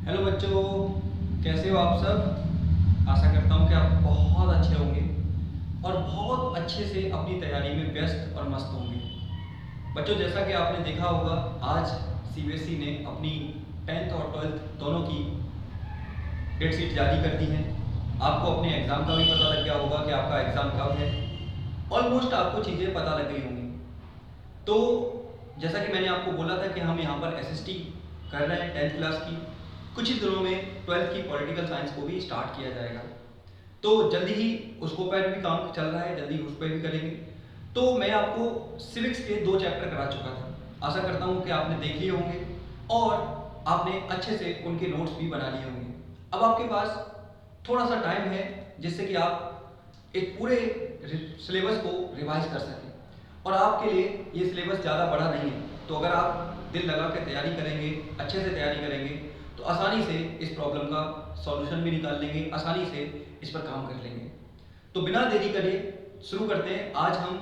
Hello बच्चों, कैसे हो आप सब। आशा करता हूँ कि आप बहुत अच्छे होंगे और बहुत अच्छे से अपनी तैयारी में व्यस्त और मस्त होंगे। बच्चों, जैसा कि आपने देखा होगा, आज सीबीएसई ने अपनी 10th और 12th दोनों की डेट शीट जारी कर दी है। आपको अपने एग्ज़ाम का भी पता लग गया होगा कि आपका एग्ज़ाम कब है। ऑलमोस्ट आपको चीज़ें पता लग गई होंगी। तो जैसा कि मैंने आपको बोला था कि हम यहाँ पर एसएसटी कर रहे हैं 10th क्लास की। कुछ ही दिनों में 12th की पॉलिटिकल साइंस को भी स्टार्ट किया जाएगा। तो जल्दी ही उसको पर भी काम चल रहा है, जल्दी उस पर भी करेंगे। तो मैं आपको सिविक्स के 2 चैप्टर करा चुका था। आशा करता हूँ कि आपने देख लिए होंगे और आपने अच्छे से उनके नोट्स भी बना लिए होंगे। अब आपके पास थोड़ा सा टाइम है जिससे कि आप एक पूरे सिलेबस को रिवाइज कर सकें। और आपके लिए ये सिलेबस ज़्यादा बड़ा नहीं है, तो अगर आप दिल लगा के तैयारी करेंगे, अच्छे से तैयारी करेंगे, तो आसानी से इस प्रॉब्लम का सॉल्यूशन भी निकाल लेंगे, आसानी से इस पर काम कर लेंगे। तो बिना देरी करे शुरू करते हैं आज हम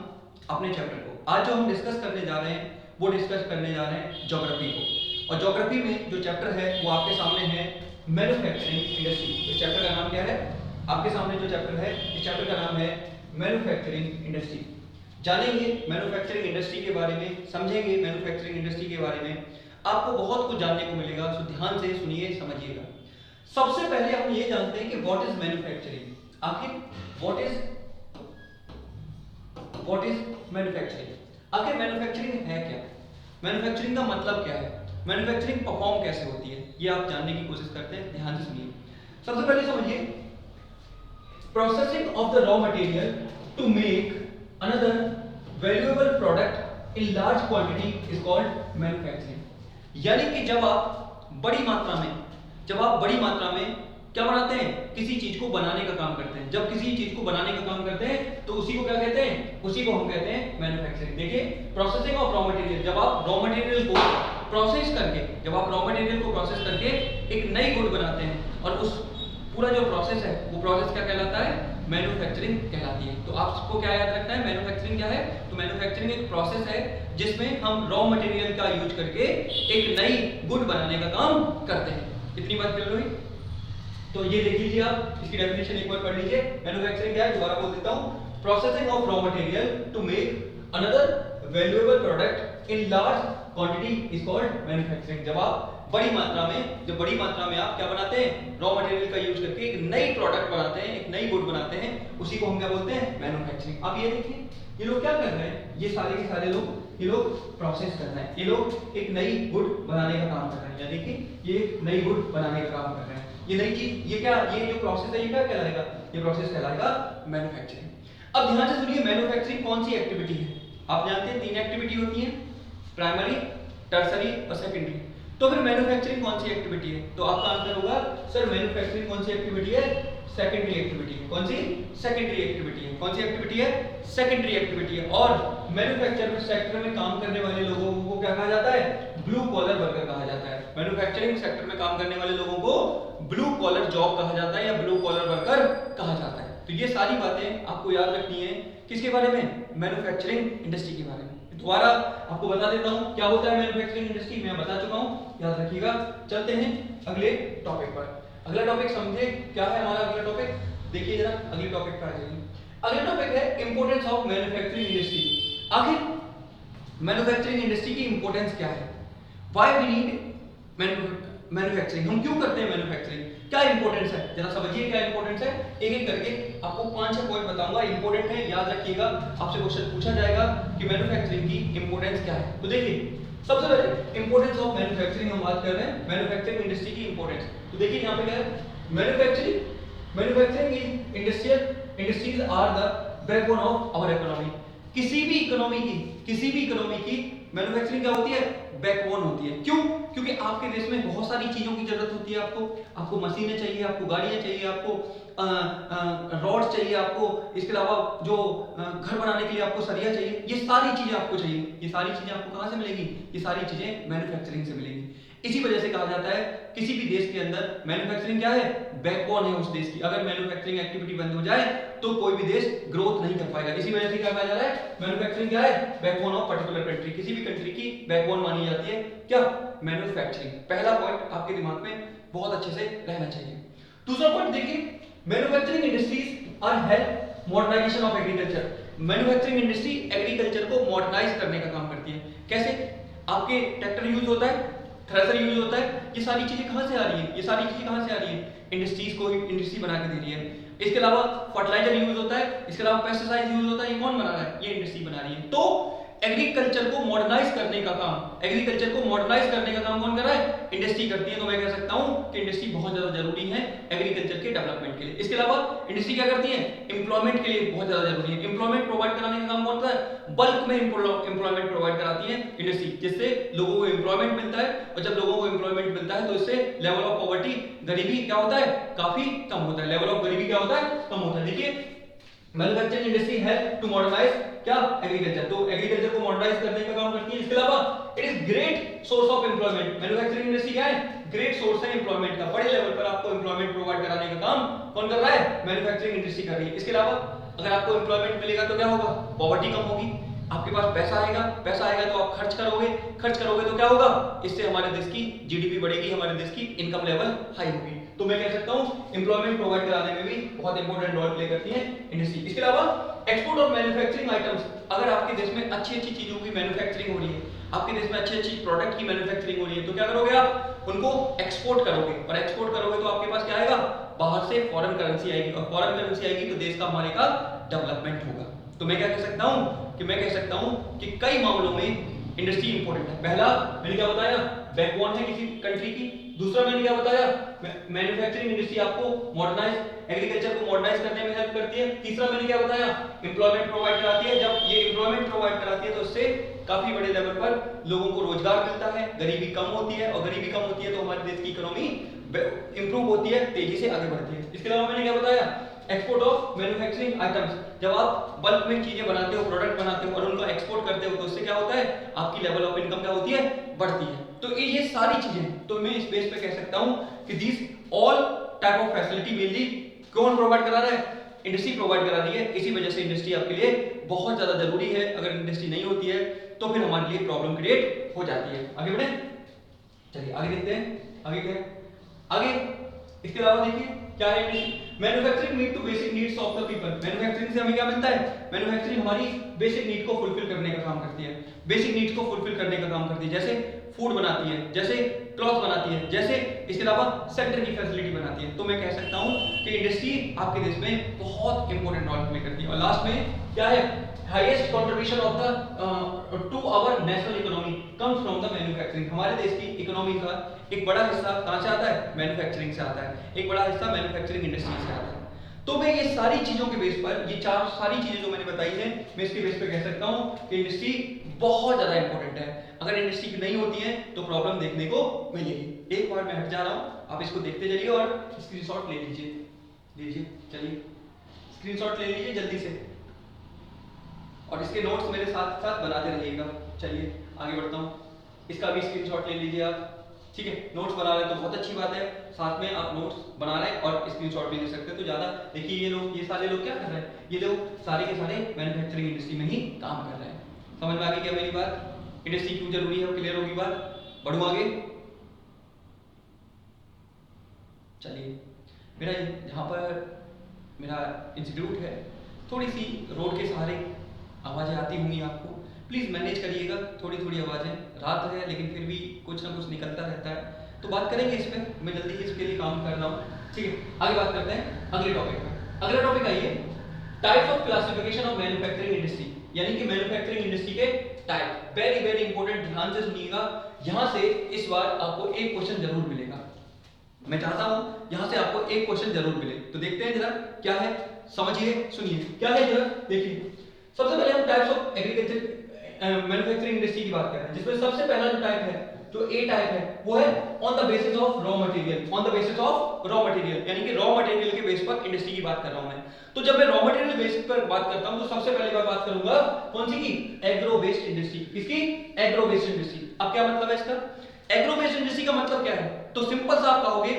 अपने चैप्टर को। आज जो हम डिस्कस करने जा रहे हैं वो डिस्कस करने जा रहे हैं ज्योग्राफी को। और ज्योग्राफी में जो चैप्टर है वो आपके सामने है मैन्युफैक्चरिंग इंडस्ट्री। इस चैप्टर का नाम क्या है? आपके सामने जो चैप्टर है, इस चैप्टर का नाम है मैन्युफैक्चरिंग इंडस्ट्री। जानेंगे मैन्युफैक्चरिंग इंडस्ट्री के बारे में, समझेंगे मैन्युफैक्चरिंग इंडस्ट्री के बारे में। आपको बहुत कुछ जानने को मिलेगा, सो ध्यान से सुनिए, समझिएगा। सबसे पहले हम ये जानते हैं कि व्हाट इज मैन्युफैक्चरिंग। आखिर व्हाट इज मैन्युफैक्चरिंग, आखिर मैन्युफैक्चरिंग है क्या? मैन्युफैक्चरिंग का मतलब क्या है? मैन्युफैक्चरिंग परफॉर्म कैसे होती है, ये आप जानने की कोशिश करते हैं। ध्यान से सुनिए। सबसे पहले समझिए, processing of the raw material to make another valuable product in large quantity is called manufacturing। यानी कि जब आप बड़ी मात्रा में क्या बनाते हैं? किसी चीज को बनाने का काम करते हैं। जब किसी चीज को बनाने का काम करते हैं तो उसी को क्या कहते हैं? उसी को हम कहते हैं मैन्युफैक्चरिंग। देखिए, प्रोसेसिंग ऑफ रॉ मटेरियल, जब आप रॉ मटेरियल को प्रोसेस करके एक नई गुड बनाते हैं, और उस पूरा जो प्रोसेस है वो प्रोसेस क्या कहलाता है? मैन्युफैक्चरिंग कहलाती है। तो आपको क्या याद रखना है, मैन्युफैक्चरिंग क्या है? तो मैन्युफैक्चरिंग एक प्रोसेस है जिसमें हम रॉ मटेरियल का यूज करके एक नई गुड बनाने का काम करते हैं। इतनी बात क्लियर हुई? तो ये देख लीजिए, आप इसकी डेफिनेशन एक बार पढ़ लीजिए। मैन्युफैक्चरिंग क्या है, दोबारा बोल देता हूं। Processing of raw material to make another valuable product in large quantity is called manufacturing. जब बड़ी मात्रा में आप क्या बनाते हैं? रॉ मटेरियल का यूज करके एक नई प्रोडक्ट बनाते हैं, एक नई गुड बनाते हैं, उसी को हम क्या बोलते हैं? मैन्युफैक्चरिंग। अब ये देखिए, ये लोग क्या कर रहे हैं? ये सारे के सारे लोग, ये लोग प्रोसेस कर रहे हैं। ये लोग एक नई गुड बनाने का काम कर रहे हैं, यानी कि ये एक नई गुड बनाने का काम कर रहे हैं। ये नई चीज, ये जो प्रोसेस है, ये क्या कहलाएगा? ये प्रोसेस कहलाएगा मैन्युफैक्चरिंग। अब ध्यान से सुनिए, मैन्युफैक्चरिंग कौन सी एक्टिविटी है? आप जानते हैं 3 एक्टिविटी होती है, प्राइमरी, टर्सरी और सेकेंडरी। तो फिर मैन्युफैक्चरिंग कौन सी एक्टिविटी है? तो आपका आंसर होगा, सर मैन्युफैक्चरिंग कौन सी एक्टिविटी है? सेकेंडरी एक्टिविटी है। कौन सी? सेकेंडरी एक्टिविटी है। कौन सी एक्टिविटी है? सेकेंडरी एक्टिविटी है। और मैन्युफैक्चरिंग सेक्टर में काम करने वाले लोगों को क्या कहा जाता है? ब्लू कॉलर वर्कर कहा जाता है। मैन्युफैक्चरिंग सेक्टर में काम करने वाले लोगों को ब्लू कॉलर जॉब कहा जाता है या ब्लू कॉलर वर्कर कहा जाता है। तो ये सारी बातें आपको याद रखनी है। किसके बारे में? मैन्युफैक्चरिंग इंडस्ट्री के बारे में। दोबारा आपको बता देता हूं क्या होता है मैन्युफैक्चरिंग इंडस्ट्री, मैं बता चुका हूं, याद रखिएगा। चलते हैं अगले टॉपिक पर। अगला टॉपिक समझे क्या है हमारा अगला टॉपिक? देखिए जरा, अगले टॉपिक पर आ जाइए। अगला टॉपिक है इंपोर्टेंस ऑफ मैन्युफैक्चरिंग इंडस्ट्री। आखिर मैन्युफैक्चरिंग इंडस्ट्री की इंपोर्टेंस क्या है? व्हाई वी नीड मैन्युफैक्चरिंग, हम क्यों करते हैं मैन्युफैक्चरिंग? क्या इंपॉर्टेंस है, जरा समझिए क्या इंपॉर्टेंस है। एक एक करके आपको 5-6 पॉइंट बताऊंगा, इंपॉर्टेंट है, याद रखिएगा। आपसे क्वेश्चन पूछा जाएगा कि मैन्युफैक्चरिंग की इंपॉर्टेंस क्या है। तो देखिए, सबसे पहले इंपॉर्टेंस ऑफ मैन्युफैक्चरिंग हम बात कर रहे हैं, मैन्युफैक्चरिंग इंडस्ट्री की इंपॉर्टेंस। तो देखिए यहाँ पे क्या है, manufacturing is industries are the backbone of our economy. किसी भी इकोनॉमी की मैन्युफैक्चरिंग क्या होती है? बैकबोन होती है। क्यों? क्योंकि आपके देश में बहुत सारी चीजों की जरूरत होती है। आपको मशीनें चाहिए, आपको गाड़ियां चाहिए, आपको रॉड चाहिए, आपको इसके अलावा जो घर बनाने के लिए आपको सरिया चाहिए। ये सारी चीजें आपको चाहिए। ये सारी चीजें आपको कहां से मिलेंगी? ये सारी चीजें मैन्युफैक्चरिंग से मिलेंगी। इसी वजह से कहा जाता है किसी भी देश के अंदर मैन्युफैक्चरिंग क्या है? बैकबोन है उस देश की। अगर मैन्युफैक्चरिंग एक्टिविटी बंद हो जाए तो कोई भी देश ग्रोथ नहीं कर पाएगा। इसी वजह से क्या कहा जा रहा है? मैन्युफैक्चरिंग क्या है? Backbone of particular country. किसी भी कंट्री की बैकबोन मानी जाती है क्या? मैन्युफैक्चरिंग। पहला पॉइंट आपके दिमाग में बहुत अच्छे से रहना चाहिए। दूसरा पॉइंट देखिए, manufacturing industries are help modernisation of agriculture. Manufacturing industry agriculture को मॉडर्नाइज करने का काम करती है। कैसे? आपके ट्रैक्टर यूज होता है, थ्रेशर यूज होता है, ये सारी चीजें कहां से आ रही है? ये सारी चीजें कहां से आ रही है? इंडस्ट्रीज को इंडस्ट्री बना के दे रही है। इसके अलावा फर्टिलाइजर यूज होता है, इसके अलावा पेस्टिसाइड यूज होता है, ये कौन बना रहा है? ये इंडस्ट्री बना रही है। तो एग्रीकल्चर को मॉडर्नाइज करने का काम, एग्रीकल्चर को मॉडर्नाइज करने का काम कौन कर रहा है? इंडस्ट्री करती है। तो मैं कह सकता हूं कि इंडस्ट्री बहुत ज्यादा जरूरी है एग्रीकल्चर के डेवलपमेंट के लिए। इसके अलावा इंडस्ट्री क्या करती है? एम्प्लॉयमेंट के लिए बहुत ज्यादा जरूरी है। एम्प्लॉयमेंट प्रोवाइड कराने का काम कौन करता है? बल्क में एम्प्लॉयमेंट प्रोवाइड कराती है इंडस्ट्री, जिससे लोगों को एम्प्लॉयमेंट मिलता है, और जब लोगों को एम्प्लॉयमेंट मिलता है तो इससे लेवल ऑफ पॉवर्टी, गरीबी क्या होता है? काफी कम होता है। लेवल ऑफ गरीबी क्या होता है? कम होता है। देखिए, manufacturing industry help to modernise क्या? एग्रीकल्चर। तो एग्रीकल्चर को मॉडर्नाइज करने का काम करती है। इसके अलावा it is great source of employment. Manufacturing industry क्या है? ग्रेट सोर्स है एम्प्लॉयमेंट का। बड़े लेवल पर आपको एम्प्लॉयमेंट प्रोवाइड कराने का काम कौन कर रहा है? मैन्युफैक्चरिंग इंडस्ट्री कर रही है। इसके अलावा अगर आपको एम्प्लॉयमेंट मिलेगा तो क्या होगा? पॉवर्टी कम होगी, आपके पास पैसा आएगा, पैसा आएगा तो आप खर्च करोगे, खर्च करोगे तो क्या होगा? इससे हमारे देश की जीडीपी बढ़ेगी, हमारे देश की इनकम लेवल हाई होगी। तो मैं कह सकता हूं एम्प्लॉयमेंट प्रोवाइड कराने में भी बहुत इंपॉर्टेंट रोल प्ले करती है इंडस्ट्री। इसके अलावा एक्सपोर्ट ऑफ मैन्युफैक्चरिंग आइटम्स। अगर आपके देश में अच्छी अच्छी चीजों की मैन्युफैक्चरिंग हो रही है, आपके देश में अच्छी अच्छी प्रोडक्ट की मैन्युफैक्चरिंग हो रही है, तो क्या करोगे? आप उनको एक्सपोर्ट करोगे, और एक्सपोर्ट करोगे तो आपके पास क्या आएगा? बाहर से फॉरेन करेंसी आएगी, और फॉरेन करेंसी आएगी तो देश का हमारे का डेवलपमेंट होगा। तो मैं क्या कह सकता हूं कि मैं कह सकता हूं कि कई मामलों में इंडस्ट्री इंपॉर्टेंट है। पहला मैंने क्या बताया? बैकबोन है किसी कंट्री की। दूसरा मैंने क्या बताया? मैन्युफैक्चरिंग इंडस्ट्री आपको मॉडर्नाइज, एग्रीकल्चर को मॉडर्नाइज करने में हेल्प करती है। तीसरा मैंने क्या बताया? एम्प्लॉयमेंट प्रोवाइड कराती है। जब ये एम्प्लॉयमेंट प्रोवाइड कराती है तो उससे काफी बड़े लेवल पर लोगों को रोजगार मिलता है, गरीबी कम होती है, और गरीबी कम होती है तो हमारे देश की इकोनॉमी इंप्रूव होती है, तेजी से आगे बढ़ती है। इसके अलावा मैंने क्या बताया? Export of manufacturing items. जब आप बल्क में चीजें बनाते हो, प्रोडक्ट बनाते हो और उनको एक्सपोर्ट करते हो तो उससे क्या होता है? आपकी लेवल ऑफ इनकम क्या होती है? बढ़ती है। तो ये सारी चीजें, तो मैं इस बेस पे कह सकता हूं कि this all type of facility mainly कौन प्रोवाइड करा रहा है? इंडस्ट्री प्रोवाइड करा रही है। इसी वजह से इंडस्ट्री आपके लिए बहुत ज्यादा जरूरी है। अगर इंडस्ट्री नहीं होती है तो फिर हमारे लिए प्रॉब्लम क्रिएट हो जाती है। आगे बढ़े, चलिए आगे देखते हैं। आगे क्या है? आगे इसके अलावा देखिए क्या है industry? Manufacturing need to basic needs of the people. Manufacturing से हमें क्या मिलता है? मैन्युफैक्चरिंग हमारी बेसिक नीड को फुलफिल करने का काम करती है। बेसिक नीड्स को फुलफिल करने का काम करती है, जैसे फूड बनाती है, जैसे क्लॉथ बनाती है, जैसे इसके अलावा सेक्टर की फैसिलिटी बनाती है। तो मैं कह सकता हूं कि इंडस्ट्री आपके देश में बहुत इंपॉर्टेंट रोल प्ले करती है। और लास्ट में क्या है? Highest contribution of the to our national economy comes from the manufacturing. हमारे देश की इकोनॉमी का एक बड़ा हिस्सा कहां से आता है? मैन्युफैक्चरिंग से आता है। एक बड़ा हिस्सा मैन्युफैक्चरिंग इंडस्ट्री से आता है। तो मैं ये सारी चीजों के बेस पर, ये चार सारी चीजें जो मैंने बताई हैं, मैं इसके बेस पे कह सकता हूं कि इंडस्ट्री बहुत ज्यादा इंपॉर्टेंट है। अगर इंडस्ट्री नहीं होती है तो प्रॉब्लम देखने को मिलेगी। एक बार मैं हट जा रहा हूं, आप इसको देखते चलिए और स्क्रीनशॉट ले लीजिए। चलिए स्क्रीनशॉट ले लीजिए जल्दी से, और इसके नोट्स मेरे साथ साथ बनाते रहिएगा। चलिए आगे बढ़ता हूँ। इसका भी स्क्रीनशॉट ले लीजिए आप, ठीक है? नोट्स बना रहे हैं तो बहुत अच्छी बात है, साथ में आप नोट्स बना रहे हैं और स्क्रीनशॉट भी ले सकते हैं तो ज्यादा। देखिए ये लोग, ये सारे लोग क्या कर रहे हैं? ये लोग सारे के सारे मैन्युफैक्चरिंग इंडस्ट्री में ही काम कर रहे हैं। समझ में आ गई क्या मेरी बात? इंडस्ट्री क्यों जरूरी है, क्लियर होगी बात? बढ़ूं आगे। चलिए, मेरा जहाँ पर मेरा इंस्टीट्यूट है, थोड़ी सी रोड के सहारे आवाजें आती होंगी आपको, प्लीज मैनेज करिएगा। थोड़ी थोड़ी आवाजें, रात है लेकिन फिर भी कुछ ना कुछ निकलता रहता है, तो बात करेंगे इस पे। मैं जल्दी ही इसके लिए काम कर रहा हूँ, ठीक है? आगे बात करते हैं अगले टॉपिक पे। अगला टॉपिक आइए, types of classification of manufacturing industry, यानी कि मैन्युफैक्चरिंग इंडस्ट्री के टाइप। वेरी वेरी इंपॉर्टेंट, ध्यान से सुनिएगा। यहां से इस बार आपको एक क्वेश्चन जरूर मिलेगा। मैं चाहता हूं यहां से आपको एक क्वेश्चन जरूर मिले, तो देखते हैं जरा क्या है, समझिए, सुनिए क्या है जरा देखिए। सबसे पहले हम types of agriculture manufacturing industry की बात कर रहे हैं, जिसमें सबसे पहला जो टाइप है, जो ए टाइप है, वो है on the basis of raw material. On the basis of raw material, यानी कि रॉ मटेरियल के बेस पर इंडस्ट्री की बात कर रहा हूं मैं। तो जब मैं रॉ मटेरियल बेसिस पर बात करता हूं तो सबसे पहले मैं बात करूंगा कौन सी की? Agro based industry. किसकी? Agro based industry. अब क्या मतलब है इसका? एग्रो बेस्ड इंडस्ट्री का मतलब क्या है? तो सिंपल सा आप कहोगे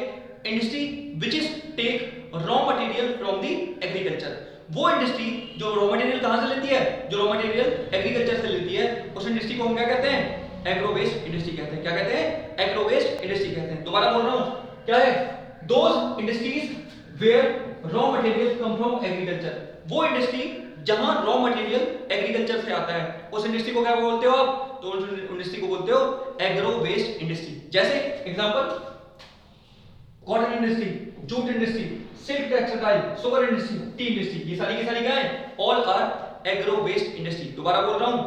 industry which is take raw material from the agriculture. वो इंडस्ट्री जो रॉ मटेरियल कहां से लेती है? जो रॉ मटेरियल एग्रीकल्चर से लेती है, उस इंडस्ट्री को हम क्या कहते हैं? एग्रो बेस्ड इंडस्ट्री कहते हैं। क्या कहते हैं? एग्रो बेस्ड इंडस्ट्री कहते हैं। दोबारा बोल रहा हूं, क्या है? Those industries where raw material come from agriculture, वो इंडस्ट्री जहां रॉ मटेरियल एग्रीकल्चर से आता है, उस इंडस्ट्री को क्या बोलते हो आप? तो उस इंडस्ट्री को बोलते हो एग्रो वेस्ट इंडस्ट्री। जैसे example cotton industry, jute industry, silk textile, sugar industry, tea industry, ये सारी की सारी क्या है? All are agro based industry. दोबारा बोल रहा हूं,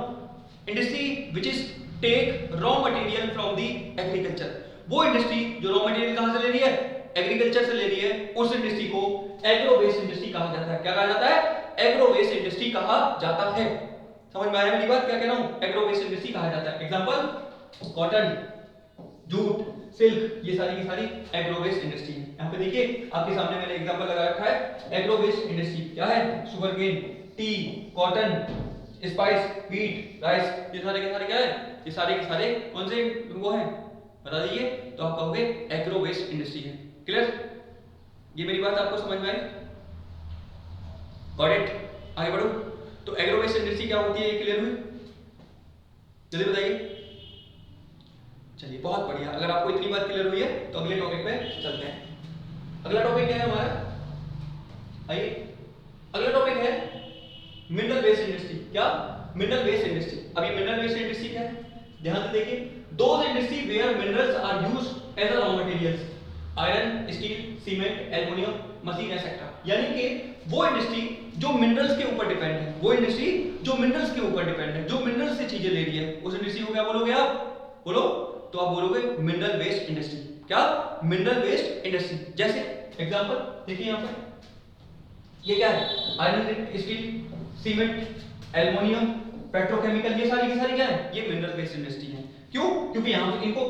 industry which is take raw material from the agriculture, वो इंडस्ट्री जो रॉ मटेरियल कहां से ले रही है? एग्रीकल्चर से ले रही है, उस इंडस्ट्री को एग्रो वेस्ट इंडस्ट्री कहा जाता है। क्या कहा जाता है? एग्रो वेस्ट इंडस्ट्री कहा जाता है। समझ में आया मेरी बात? क्या कह रहा हूं? एग्रो वेस्ट इंडस्ट्री कहा जाता है। एग्जांपल कॉटन, जूट, सिल्क, ये सारी की सारी एग्रो वेस्ट इंडस्ट्री है। यहां पे देखिए आपके सामने मैंने एग्जांपल लगा रखा है एग्रो वेस्ट इंडस्ट्री। क्या है? Sugarcane, tea, cotton, spice, wheat, rice, ये सारे के सारे क्या है? ये सारे के सारे कौन से वो हैं? बता दीजिए। तो आप कहोगे एग्रो वेस्ट इंडस्ट्री है। क्लियर? ये मेरी बात आपको समझ में आई? Got it? आगे बढ़ो। तो एग्रो वेस्ट इंडस्ट्री क्या होती है, ये क्लियर हुई? जल्दी बताइए। चलिए बहुत बढ़िया। अगर आपको इतनी बात क्लियर हुई है तो अगले टॉपिक पे चलते हैं। अगला टॉपिक क्या है हमारा? आइए, अगला टॉपिक है मिनरल वेस्ट इंडस्ट्री। क्या? Mineral based industry. अब ये मिनरल वेस्ट इंडस्ट्री क्या है? ध्यान से देखिए, those industry where minerals are used as a raw materials, iron, steel, cement, aluminium, machine etcetera. यानी कि वो इंडस्ट्री जो मिनरल्स के ऊपर डिपेंड है, वो इंडस्ट्री जो मिनरल्स के ऊपर डिपेंड है, जो मिनरल्स से चीजें ले रही है, उस इंडस्ट्री को क्या बोलोगे आप? बोलो। तो आप बोलोगे मिनरल वेस्ट इंडस्ट्री। क्या? Mineral based industry. जैसे एग्जांपल देखिए यहां पर, ये क्या है? Iron, steel, cement, aluminium, petrochemical, ये सारी की सारी क्या है? ये मिनरल वेस्ट इंडस्ट्री है। क्यों? क्योंकि यहां पर इनको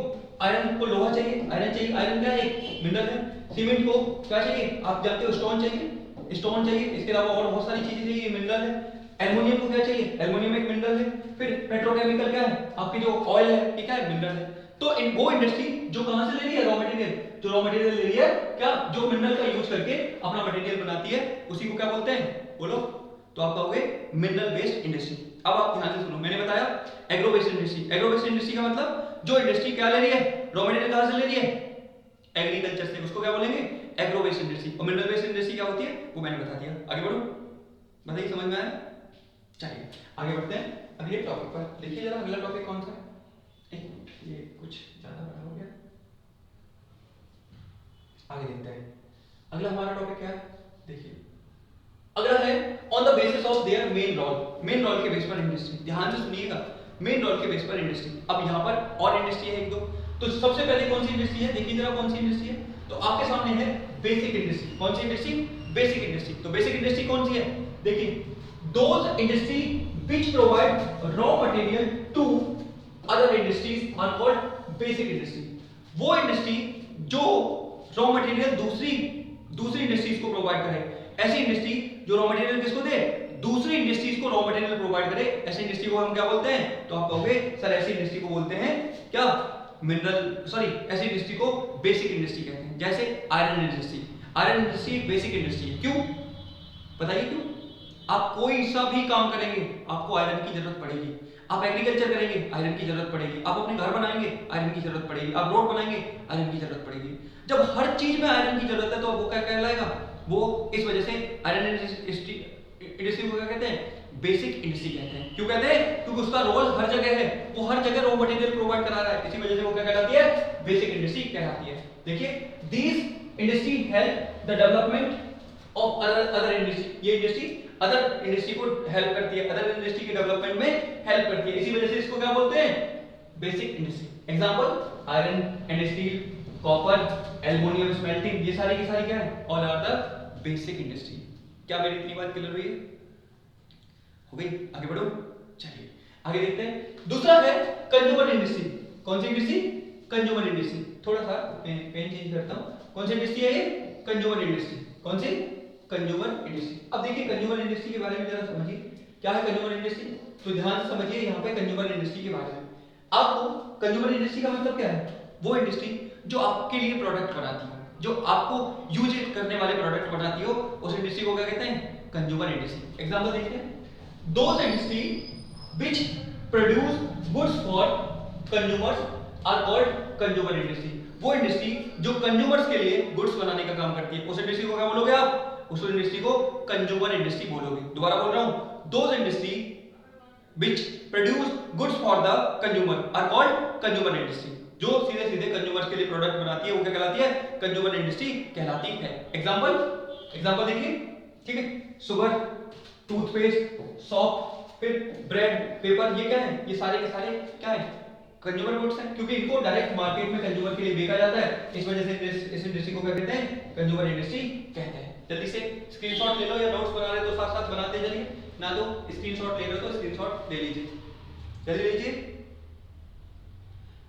आयरन को लोहा चाहिए, आयरन चाहिए, आयरन क्या है? एक मिनरल है। सीमेंट को क्या चाहिए? आप जानते हो स्टोन चाहिए, स्टोन चाहिए। इसके अलावा और बहुत सारी चीजें चाहिए, मिनरल है। एल्युमिनियम को क्या चाहिए? एल्युमिनियम एक मिनरल है। फिर पेट्रोकेमिकल क्या है? आपकी जो ऑयल है, ये क्या है? मिनरल है। तो इन वो इंडस्ट्री जो कहां से ले रही है? Raw material. जो रॉ मटेरियल ले रही है क्या? जो मिनरल का यूज करके अपना मटेरियल बनाती है, उसी को क्या बोलते हैं? बोलो। तो आप कहोगे मिनरल वेस्ट इंडस्ट्री। अब आप ध्यान से सुनो, मैंने बताया agro based industry. Agro based industry का मतलब जो इंडस्ट्री क्या ले रही है? रॉ मटेरियल कहां से ले रही है? एग्रीकल्चर से, उसको क्या बोलेंगे? Agro based industry. और मिनरल वेस्ट इंडस्ट्री क्या होती है वो मैंने बता दिया। आगे बढ़ो, बताइए समझ में आया? चलिए आगे बढ़ते हैं अगले टॉपिक पर। देखिए जरा अगला टॉपिक कौन सा है? ये कुछ ज्यादा बड़ा हो गया, आगे देखते हैं। अगला हमारा टॉपिक क्या है? देखिए अगला है on the basis of their main role. Main role के बेस पर इंडस्ट्री। ध्यान से सुनिएगा, मेन रोल के बेस पर इंडस्ट्री। अब यहाँ पर और इंडस्ट्री है एक दो। तो सबसे पहले कौन सी इंडस्ट्री है? देखिए जरा कौन सी इंडस्ट्री है। तो आपके सामने है बेसिक इंडस्ट्री। कौन सी इंडस्ट्री? Basic industry. तो बेसिक इंडस्ट्री कौन सी है? देखिए, those industry which provide raw material to other industries are called basic industry। वो इंडस्ट्री जो रॉ मटेरियल दूसरी इंडस्ट्रीज को प्रोवाइड करे, ऐसी इंडस्ट्री जो रॉ मटेरियल किसको दे? दूसरी इंडस्ट्रीज को रॉ मटेरियल प्रोवाइड करे, ऐसी इंडस्ट्री को हम क्या बोलते हैं? तो आप कहोगे सर ऐसी इंडस्ट्री को बोलते हैं क्या? ऐसी इंडस्ट्री को बेसिक इंडस्ट्री कहते हैं। जैसे iron industry. Iron industry basic industry है। क्यों? बताइए क्यों? आप कोई सा भी काम करेंगे आपको आयरन की जरूरत पड़ेगी। आप एग्रीकल्चर करेंगे, आयरन की जरूरत पड़ेगी। आप अपने घर बनाएंगे, आयरन की जरूरत पड़ेगी। आप रोड बनाएंगे, आयरन की जरूरत पड़ेगी। जब हर चीज में आयरन की जरूरत है तो वो क्या कहलाएगा? वो इस वजह से आयरन इंडस्ट्री को क्या कहते हैं? बेसिक इंडस्ट्री कहते हैं। क्यों कहते हैं? क्योंकि उसका रोल हर जगह है, वो हर जगह रॉ मटेरियल प्रोवाइड करा रहा है, इसी वजह से वो क्या कहलाती है? बेसिक इंडस्ट्री कहलाती है। देखिए, these industry help the development of other industry. ये इंडस्ट्री अदर इंडस्ट्री को हेल्प करती है, अदर इंडस्ट्री के डेवलपमेंट में हेल्प करती है, इसी वजह से इसको क्या बोलते हैं? Basic industry. Example iron and steel, copper, aluminium smelting, ये सारी की सारी क्या है? All are the basic industry. क्या मेरी इतनी बात क्लियर हुई है? हो गई? आगे बढ़ो। चलिए आगे देखते हैं। दूसरा है कंज्यूमर इंडस्ट्री। कौन सी इंडस्ट्री? Consumer industry. थोड़ा सा पेन चेंज करता हूं। कौन सी इंडस्ट्री है ये? Consumer industry. कौन सी? Consumer industry. अब देखिए कंज्यूमर इंडस्ट्री के बारे में जरा समझिए, क्या है कंज्यूमर इंडस्ट्री? तो ध्यान से समझिए यहाँ पे कंज्यूमर इंडस्ट्री के बारे में। आपको कंज्यूमर इंडस्ट्री का मतलब क्या है? वो इंडस्ट्री जो आपके लिए प्रोडक्ट बनाती हो, जो आपको यूज करने वाले प्रोडक्ट बनाती हो, उस इंडस्ट्री को क्या कहते हैं? Consumer industry. एग्जांपल देखते हैं। Those industry which produce goods for consumers are called consumer industry. वो इंडस्ट्री जो कंज्यूमर्स के लिए गुड्स बनाने का काम करती है, उस इंडस्ट्री को क्या बोलोगे आप? उस इंडस्ट्री को कंज्यूमर इंडस्ट्री बोलोगे। दोबारा बोल रहा हूं, those industry which produce goods for the consumer are called consumer industry। जो सीधे सीधे कंज्यूमर्स के लिए प्रोडक्ट बनाती है वो क्या कहलाती है? कंज्यूमर इंडस्ट्री कहलाती है। एग्जांपल देखिए, ठीक है, शुगर, टूथपेस्ट, सॉप, फिर ब्रेड, पेपर, ये क्या है? ये सारे के सारे क्या है? कंज्यूमर गुड्स हैं, क्योंकि इनको डायरेक्ट मार्केट में कंज्यूमर के लिए बेचा जाता है। इस वजह से इस इंडस्ट्री को क्या कहते हैं? कंज्यूमर इंडस्ट्री कहते हैं। जल्दी से स्क्रीनशॉट ले लो, या नोट्स बना रहे तो साथ साथ बनाते चलिए, ना तो स्क्रीनशॉट ले रहे हो तो स्क्रीनशॉट ले लीजिए, जल्दी लीजिए।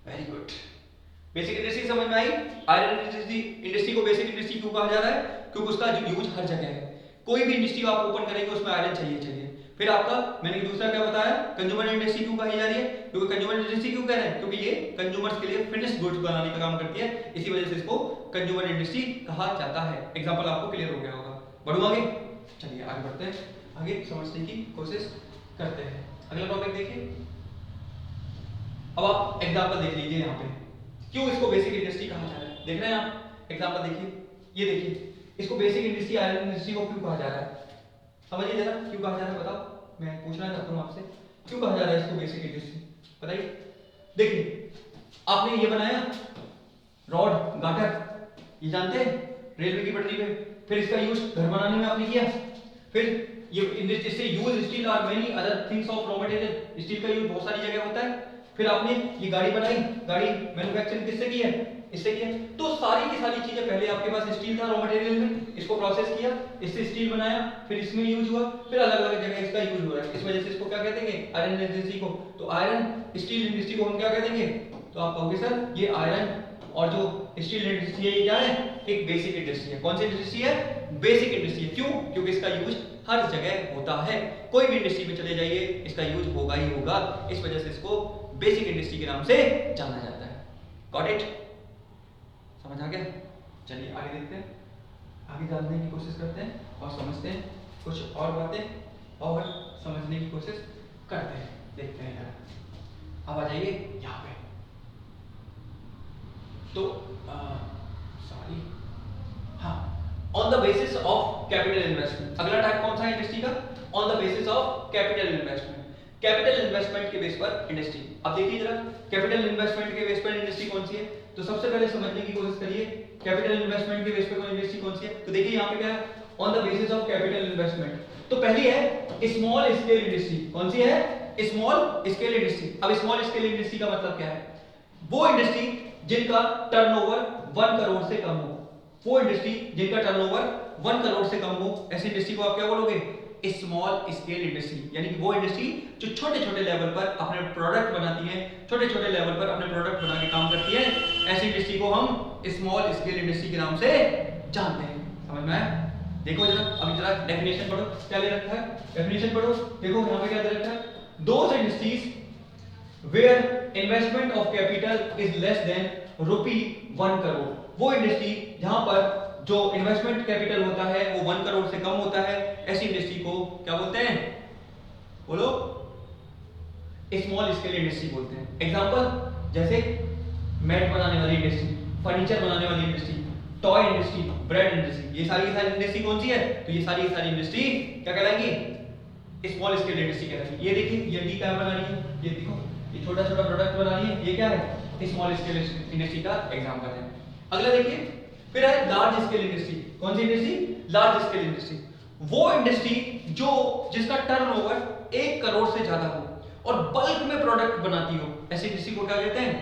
Very good. बेसिक इंडस्ट्री समझ में आई? आयरन इंडस्ट्री को बेसिक इंडस्ट्री क्यों कहा जा रहा है? क्योंकि उसका यूज हर जगह है। कोई भी इंडस्ट्री आप ओपन करेंगे उसमें आयरन चाहिए। फिर आपका मैंने दूसरा क्या बताया? कंज्यूमर इंडस्ट्री क्यों कही जा रही है? क्योंकि कंज्यूमर इंडस्ट्री क्यों कह रहे हैं? क्योंकि ये कंज्यूमर्स के लिए फिनिश्ड गुड्स बनाने का काम करती है, इसी वजह से इसको कंज्यूमर इंडस्ट्री कहा जाता है। एग्जांपल आपको क्लियर हो गया होगा। बढ़ो आगे, चलिए आगे बढ़ते हैं, आगे समझने की कोशिश करते हैं। अगला टॉपिक देखिए। अब आप एग्जांपल देख लीजिए, यहाँ पे क्यों इसको बेसिक इंडस्ट्री कहा जा रहा है। देख रहे हैं आप? एग्जांपल देखिए, ये देखिए, इसको बेसिक इंडस्ट्री, आयरन इंडस्ट्री को क्यों कहा जा रहा है? समझिए जरा, क्यों कहा जा रहा है बताओ। मैं पूछना चाहता हूं आपसे, क्यों कहा जा रहा है इसको बेसिक इंडस्ट्री? बताइए। देखिए, आपने ये बनाया रॉड, गाटर, ये जानते हैं, रेलवे की पटरी पे। फिर इसका यूज घर बनाने में आपने किया। फिर ये इससे यूज स्टील और many other things of raw material, steel का यूज बहुत सारी जगह होता है। फिर आपने ये गाड़ी बनाई, गाड़ी मैन्युफैक्चरिंग किससे की है? इससे किया। तो सारी की सारी चीजें, पहले आपके पास स्टील था रॉ मटेरियल में, इसको प्रोसेस किया, इससे स्टील बनाया, फिर इसमें यूज हुआ, फिर अलग अलग जगह इसका यूज हो रहा है। इस वजह से इसको क्या कहते हैं? आयरन इंडस्ट्री को। तो आयरन स्टील इंडस्ट्री को हम क्या कह देंगे? तो आप कहोगे सर ये आयरन और जो स्टील इंडस्ट्री है ये क्या है? एक बेसिक इंडस्ट्री है। कौन सी इंडस्ट्री है? बेसिक इंडस्ट्री है। क्यों? क्योंकि इसका यूज हर जगह होता है। कोई भी इंडस्ट्री में चले जाइए, इसका यूज होगा ही होगा। इस वजह से इसको बेसिक इंडस्ट्री के नाम से जाना जाता है। Got it? समझ आ गया? चलिए आगे देखते हैं, आगे जानने की कोशिश करते हैं और समझते हैं कुछ और बातें और समझने की कोशिश करते हैं। देखते हैं यार, अब आ जाइए यहाँ पे। तो सॉरी, हाँ, on the basis of capital investment. अगला टाइप कौन सा है इंडस्ट्री का? On the basis of capital investment. Capital investment के बेस पर इंडस्ट्री। अब देखिए जरा, कैपिटल इन्वेस्टमेंट के बेस पर इंडस्ट्री कौन सी है? तो सबसे पहले समझने की कोशिश करिए, कैपिटल इन्वेस्टमेंट के बेस पर कोई इंडस्ट्री कौन सी है? तो देखिए यहाँ पे क्या है? On the basis of capital investment. तो पहली है स्मॉल स्केल इंडस्ट्री। कौन सी है? Small scale industry. अब स्मॉल स्केल इंडस्ट्री का मतलब क्या है? वो इंडस्ट्री जिनका टर्नओवर 1 करोड़ से कम हो। वो इंडस्ट्री जिनका टर्नओवर 1 करोड़ से कम हो, ऐसी इंडस्ट्री को आप क्या बोलोगे? Small scale industry. यानी कि वो इंडस्ट्री जो छोटे छोटे लेवल पर अपने प्रोडक्ट बनाती है, छोटे छोटे लेवल पर अपने प्रोडक्ट बना के काम करती है, ऐसी इंडस्ट्री को हम स्मॉल स्केल इंडस्ट्री के नाम से जानते हैं। समझ में आया? देखो जरा, अभी जरा डेफिनेशन पढ़ो, क्या ले रखा है? डेफिनेशन पढ़ो, देखो यहाँ पे क्या दे रखा है? Those industries where investment of capital is less than ₹1 crore. वो इंडस्ट्री जहां पर जो इन्वेस्टमेंट कैपिटल होता है वो 1 करोड़ से कम होता है, ऐसी इंडस्ट्री को क्या बोलते हैं? बोलो। स्मॉल स्केल इंडस्ट्री बोलते हैं। एग्जांपल जैसे मैट बनाने वाली इंडस्ट्री, फर्नीचर बनाने वाली industry, toy industry, bread industry, ये सारी इंडस्ट्री कौन सी है? तो ये सारी इंडस्ट्री क्या कहलाएंगी? स्मॉल स्केल इंडस्ट्री कहलाएंगी। ये देखिए, ये डी क्या बना रही है? ये देखो, ये छोटा छोटा प्रोडक्ट बना रही है, ये क्या है? स्मॉल स्केल इंडस्ट्री का एग्जांपल है। अगला देखिए, फिर है लार्ज स्केल इंडस्ट्री। कौन सी इंडस्ट्री? Large scale industry. वो इंडस्ट्री जो जिसका टर्नओवर 1 करोड़ से ज्यादा हो और बल्क में प्रोडक्ट बनाती हो, ऐसी इंडस्ट्री को क्या कहते हैं?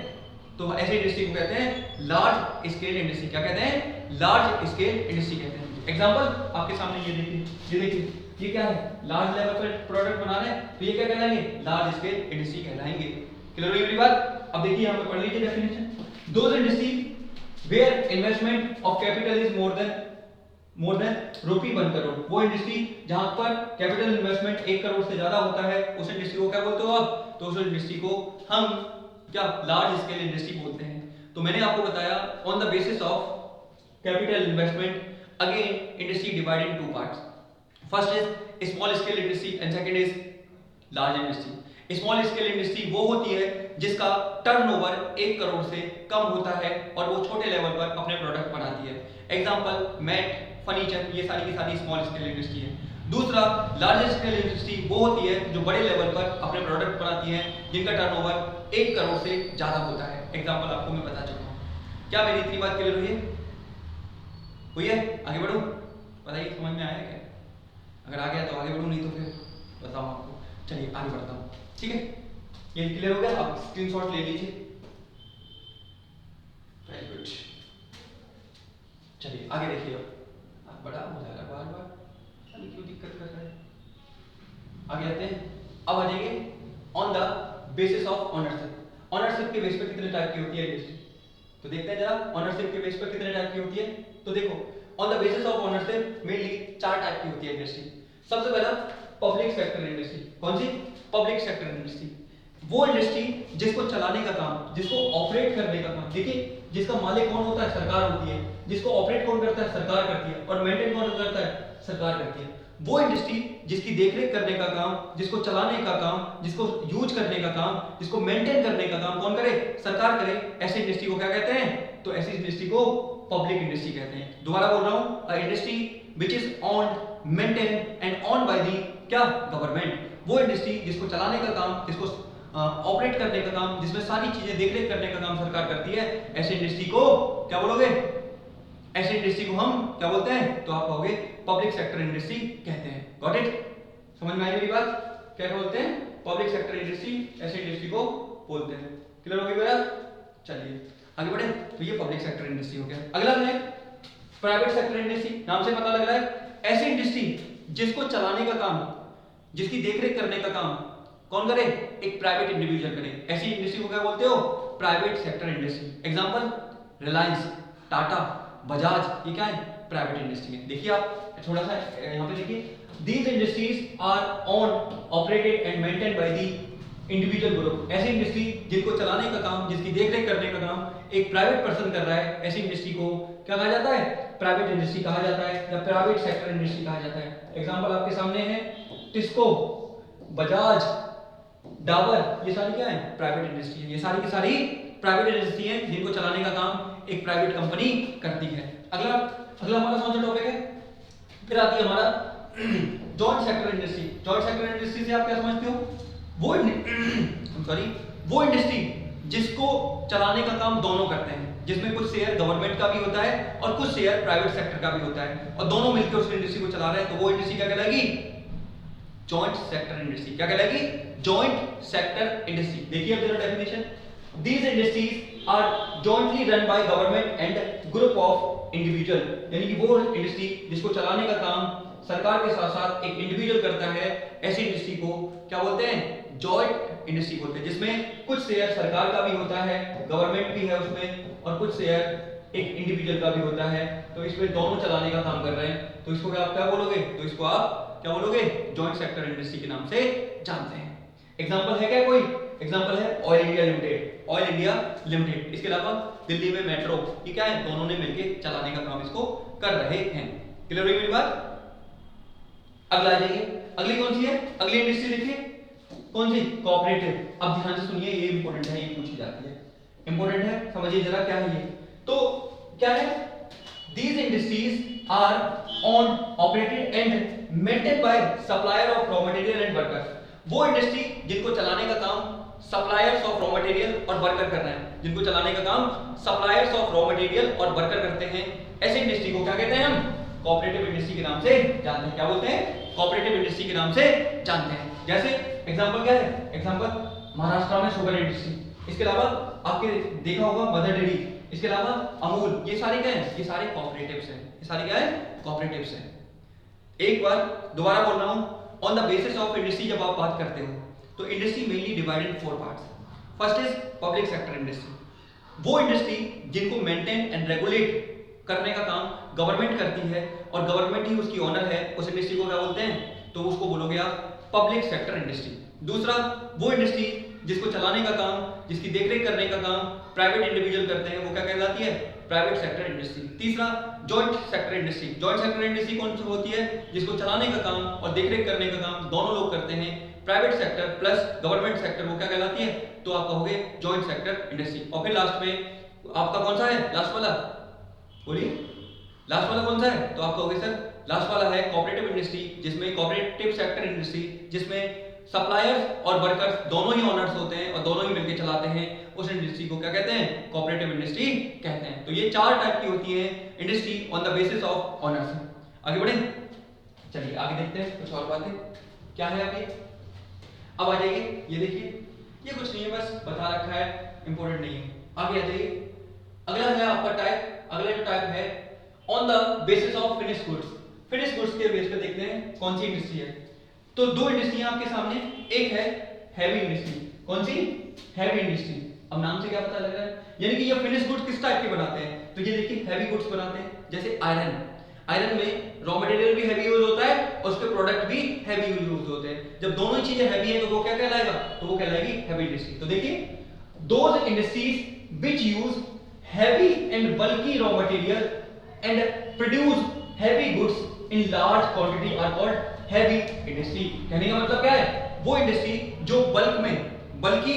तो ऐसी इंडस्ट्री को कहते हैं लार्ज स्केल इंडस्ट्री। क्या कहते हैं? लार्ज स्केल इंडस्ट्री कहते हैं। एग्जांपल आपके सामने ये देखिए, ये देखिए, ये क्या है? लार्ज लेवल पर प्रोडक्ट बना रहे हैं, तो ये क्या कहलाएंगे? लार्ज स्केल इंडस्ट्री कहलाएंगे। क्लियर हुई मेरी बात? अब देखिए यहाँ पे पढ़ लीजिए definition. Those industry where investment of capital is more than ₹1 crore. वो इंडस्ट्री जहां पर कैपिटल इन्वेस्टमेंट 1 करोड़ से ज्यादा होता है, उस इंडस्ट्री को क्या बोलते हो आप? तो उस इंडस्ट्री को हम क्या लार्ज स्केल इंडस्ट्री बोलते हैं। तो मैंने आपको बताया on the basis of capital investment, again industry divided in 2 parts. First is small scale industry and second is large industry. Small scale industry वो होती है जिसका टर्नओवर 1 करोड़ से कम होता है और वो छोटे लेवल पर अपने प्रोडक्ट बनाती है। एग्जांपल मैट, फर्नीचर, ये सारी की सारी स्मॉल स्केल इंडस्ट्री है। दूसरा लार्ज स्केल इंडस्ट्री वो होती है जो बड़े लेवल पर अपने प्रोडक्ट बनाती है जिनका टर्नओवर 1 करोड़ से ज्यादा होता है। एग्जांपल आपको मैं बता चुका हूँ। क्या मेरी इतनी बात क्लियर हुई है? हुई है? आगे बढ़ूं? बताइए समझ में आया क्या? अगर आ गया तो आगे बढ़ूं, नहीं तो फिर बताऊं आपको। चलिए आगे बढ़ता हूं, ठीक है? ये क्लियर हो गया? आप स्क्रीनशॉट ले लीजिए। Very good. चलिए आगे देखिए। अब बड़ा हो जा रहा है बार बार, अभी क्यों दिक्कत कर रहा है? आगे आते हैं। अब आ जाइए on the basis of ownership. Ownership के बेस पर कितने टाइप की होती है इंडस्ट्री? तो देखते हैं जरा ऑनरशिप के बेस पर कितने टाइप की होती है। तो देखो on the basis of ownership mainly 4 type की होती है इंडस्ट्री। सबसे पहला पब्लिक सेक्टर इंडस्ट्री। कौन सी? Public sector industry. वो इंडस्ट्री जिसको चलाने का काम, जिसको ऑपरेट करने का काम, देखिए जिसका मालिक कौन होता है? सरकार होती है। जिसको ऑपरेट कौन करता है? सरकार करती है। और मेंटेन कौन करता है? सरकार करती है। वो इंडस्ट्री जिसकी देखरेख करने का काम, जिसको चलाने का काम, जिसको यूज करने का काम, जिसको मेंटेन करने का काम कौन करे? सरकार करे। ऐसी इंडस्ट्री को क्या कहते हैं? तो ऐसी इंडस्ट्री को पब्लिक इंडस्ट्री कहते हैं। दोबारा बोल रहा हूं, a industry which is owned, maintain and owned by the क्या? गवर्नमेंट। वो इंडस्ट्री जिसको चलाने का काम, जिसको ऑपरेट करने का काम, जिसमें सारी चीजें देखरेख करने का काम सरकार करती है, ऐसी इंडस्ट्री को क्या बोलोगे? ऐसी इंडस्ट्री को हम क्या बोलते हैं? तो आप कहोगे पब्लिक सेक्टर इंडस्ट्री कहते हैं। Got it? समझ में आई मेरी बात? क्या बोलते हैं? पब्लिक सेक्टर इंडस्ट्री, ऐसी इंडस्ट्री को बोलते हैं। क्लियर हो गई मेरा? चलिए आगे बढ़े। तो ये पब्लिक सेक्टर इंडस्ट्री हो गया। अगला है प्राइवेट सेक्टर इंडस्ट्री। नाम से पता लग रहा है ऐसी इंडस्ट्री जिसको चलाने का काम, जिसकी देखरेख करने का काम कौन करे? एक प्राइवेट इंडिविजुअल करे। ऐसी इंडस्ट्री को क्या बोलते हो? Private sector industry. Example Reliance, Tata, Bajaj, ये क्या है? प्राइवेट इंडस्ट्री है। देखिए आप थोड़ा सा यहाँ पे देखिए, these industries our own, operated and maintained by the individual group. ऐसी इंडस्ट्री जिनको चलाने का काम, जिसकी देखरेख करने का काम एक प्राइवेट पर्सन कर रहा है, ऐसी इंडस्ट्री को क्या कहा जाता है? प्राइवेट इंडस्ट्री कहा जाता है या प्राइवेट सेक्टर इंडस्ट्री कहा जाता है। एग्जांपल आपके सामने है टिस्को, बजाज, डाबर, ये सारी क्या है? प्राइवेट इंडस्ट्री है। ये सारी की सारी प्राइवेट इंडस्ट्री है जिनको चलाने का काम एक प्राइवेट कंपनी करती है। अगला हमारा कौन सा टॉपिक है? फिर आती है हमारा joint sector industry. Joint sector industry से आप क्या समझते हो? वो इंडस्ट्री जिसको चलाने का काम दोनों करते हैं, जिसमें कुछ शेयर गवर्नमेंट का भी होता है और कुछ शेयर प्राइवेट सेक्टर का भी होता है, और दोनों मिलकर उस इंडस्ट्री को चला रहे हैं, तो वो इंडस्ट्री क्या कहलाएगी? Joint sector industry. क्या कहलाएगी? Joint sector industry. देखिए अब जरा definition, these industries are jointly run by government and group of individual। यानी कि वो इंडस्ट्री जिसको चलाने का काम सरकार के साथ साथ एक इंडिविजुअल करता है, ऐसी इंडस्ट्री को क्या बोलते हैं? जॉइंट इंडस्ट्री बोलते हैं। जिसमें कुछ शेयर सरकार का भी होता है, गवर्नमेंट भी है उसमें, और कुछ शेयर एक इंडिविजुअल का भी होता है, तो इसमें दोनों चलाने का काम कर रहे हैं। तो इसको आप क्या बोलोगे? तो इसको आप क्या बोलोगे? जॉइंट सेक्टर इंडस्ट्री के नाम से जानते हैं। एग्जांपल है क्या कोई? एग्जांपल है oil India limited. Oil India limited, इसके अलावा दिल्ली में मेट्रो, ये क्या है? दोनों ने मिलकर चलाने का काम इसको कर रहे हैं। क्लियर हुई मेरी बात? अगला आ जाइए, अगली कौन सी है? अगली इंडस्ट्री देखिए कौन सी? कोऑपरेटिव। अब ध्यान से सुनिए, ये इंपॉर्टेंट है, ये पूछी जाती है, इंपॉर्टेंट है, समझिए जरा क्या है ये। तो क्या है? These industries are owned, operated and maintained by supplier of raw material and workers। वो इंडस्ट्री जिनको चलाने का काम सप्लायर्स ऑफ रॉ मटेरियल और वर्कर कर रहे हैं, जिनको चलाने का काम सप्लायर्स ऑफ रॉ मटेरियल और वर्कर करते हैं, ऐसे इंडस्ट्री को क्या कहते हैं? हम कोऑपरेटिव इंडस्ट्री के नाम से जानते हैं। क्या बोलते हैं? कोऑपरेटिव इंडस्ट्री के नाम से जानते हैं। जैसे एग्जांपल क्या है? एग्जांपल महाराष्ट्र में शुगर इंडस्ट्री, इसके अलावा आपके देखा होगा मदर डेयरी, इसके अलावा अमूल, ये सारे क्या है? ये सारे कोऑपरेटिव्स हैं। ये सारे क्या है? कोऑपरेटिव्स हैं। एक बार दोबारा बोल रहा हूं, on the basis of industry जब आप बात करते हो तो industry mainly divided in 4 parts. First is public sector industry. वो इंडस्ट्री जिनको मेंटेन एंड रेगुलेट करने का काम गवर्नमेंट करती है और गवर्नमेंट ही उसकी ओनर है, उस इंडस्ट्री को क्या बोलते हैं? तो उसको बोलोगे आप पब्लिक सेक्टर इंडस्ट्री। दूसरा, वो इंडस्ट्री जिसको चलाने का काम, जिसकी देखरेख करने का काम प्राइवेट इंडिविजुअल करते हैं, वो क्या कहलाती है? Private sector industry. तीसरा, joint sector industry. Joint sector industry कौन सी होती है? जिसको चलाने का काम और देखरेख करने का काम दोनों लोग करते हैं, private sector plus government sector वो क्या कहलाती है, तो आप कहोगे जॉइंट सेक्टर इंडस्ट्री। और फिर लास्ट में आपका कौन सा है लास्ट वाला, बोलिए लास्ट वाला कौन सा है, तो आप कहोगे सर लास्ट वाला है कोऑपरेटिव इंडस्ट्री, जिसमें कोऑपरेटिव सेक्टर इंडस्ट्री जिसमें सप्लायर्स और वर्कर्स दोनों ही ओनर्स होते हैं और दोनों ही मिलकर चलाते हैं, उस इंडस्ट्री को क्या कहते हैं, कोऑपरेटिव इंडस्ट्री कहते हैं। तो ये 4 टाइप की होती है industry on the basis of owners. आगे बढ़े, चलिए आगे देखते हैं कुछ और बातें क्या है अभी। अब आ जाइए, ये देखिए ये कुछ नहीं है, बस बता रखा है, इंपॉर्टेंट नहीं है। आगे आ जाइए, अगला है आपका टाइप, अगला जो टाइप है on the basis of finish goods. Finish goods के बेस पे देखते हैं कौन सी इंडस्ट्री है। तो 2 इंडस्ट्रियां आपके सामने, एक है हैवी इंडस्ट्री, कौन सी, हैवी इंडस्ट्री। अब नाम से क्या पता लग रहा है, यानी कि ये फिनिश गुड्स किस टाइप के बनाते हैं, तो ये देखिए हैवी गुड्स बनाते हैं, जैसे आयरन, आयरन में रॉ मटेरियल भी हैवी यूज होता है और उसके प्रोडक्ट भी हैवी यूज होते हैं। जब दोनों ही चीजें हैवी है तो वो क्या कहलाएगा, तो वो कहलाएगी हैवी इंडस्ट्री। तो देखिए those industries which use heavy and bulky raw material and produce heavy goods in large quantity are called heavy industry. कहने का मतलब क्या है, वो इंडस्ट्री जो बल्क में बल्की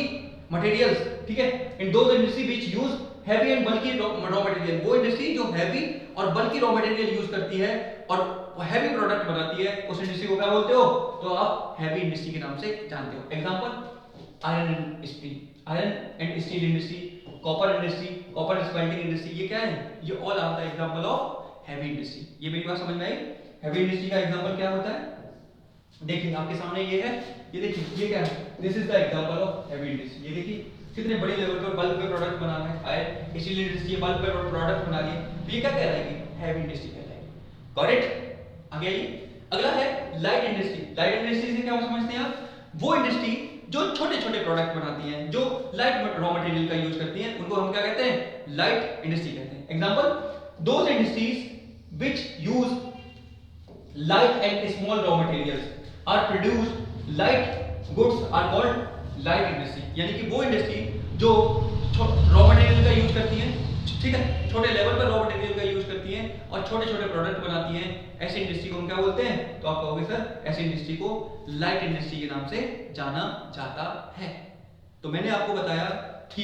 मटेरियल्स, ठीक है, in those industry which use heavy and bulky raw material, वो इंडस्ट्री जो हैवी और बल्की रॉ मटेरियल यूज करती है और हैवी प्रोडक्ट बनाती है, उस इंडस्ट्री को क्या बोलते हो, तो आप हैवी इंडस्ट्री के नाम से जानते हो। Example iron industry, iron and steel industry, copper industry, copper smelting industry, ये क्या है, ये all are the example of heavy industry. ये मेरी बात समझ में आई। हैवी इंडस्ट्री का एग्जांपल क्या होता है, देखिए आपके सामने ये है, ये देखिए ये क्या है, this is the example of heavy industry. ये देखिए कितने बड़े लेवल पर बल्क में प्रोडक्ट बना रहे हैं, स्टील इंडस्ट्री बल्क में प्रोडक्ट बना रही है, तो ये क्या कहलाएगी, हैवी इंडस्ट्री कहलाएगी। Got it. आगे आइए, अगला है लाइट इंडस्ट्री। लाइट इंडस्ट्री से क्या समझते हैं आप, वो इंडस्ट्री जो छोटे छोटे प्रोडक्ट बनाती हैं, जो लाइट रॉ मटेरियल का यूज करती हैं, उनको हम क्या कहते हैं, लाइट इंडस्ट्री कहते हैं। Example those industries which use light and small raw materials are produce light goods are called light industry. यानी कि वो इंडस्ट्री जो रॉ मटेरियल का यूज करती है, ठीक है, छोटे लेवल पर रॉ मटेरियल का यूज करती है और छोटे छोटे प्रोडक्ट बनाती हैं, ऐसी इंडस्ट्री को हम क्या बोलते हैं, तो आप कहोगे सर ऐसी इंडस्ट्री को लाइट इंडस्ट्री के नाम से जाना जाता है। तो मैंने आपको बताया कि